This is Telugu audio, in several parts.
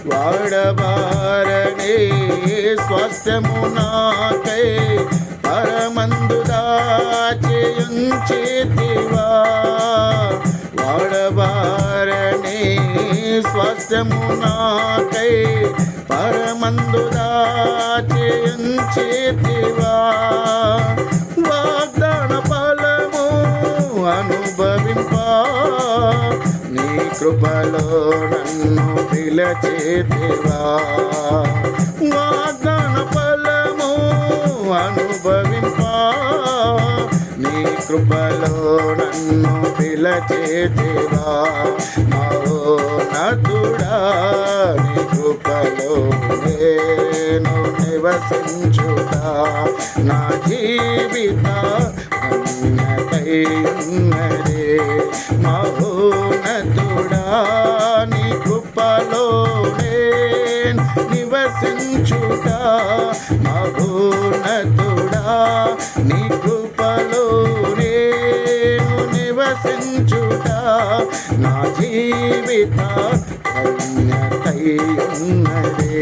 వాడబారనే స్వాస్థ్యము నాకై పరమందు దాచియుంచితివా. వాడబారనే స్వాస్థ్యము నాకై పరమందు దాచియుంచితివా. వాగ్దాన ఫలము అనుభవింప నీ కృపలో నన్ను పిలచితివా. వాగ్దాన ఫలము అనుభవింప నీ కృపలో నన్ను పిలచితివా. మహోన్నతుడా నీ కృపలో నేను నివసించుట నా జీవిత ధన్యతై ఉన్నదే. మహోన్నతుడా నీ కృపలో నేను నివసించుట మహోన్నతుడా నీ కృపలో నేను నివసించుట నా జీవిత ధన్యతై ఉన్నదే.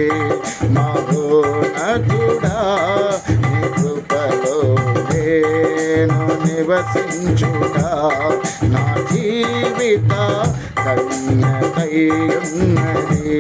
మహోన్నతుడా నీ కృపలో నేను నివసించుట నా జీవిత ధన్యతై ఉన్నదే.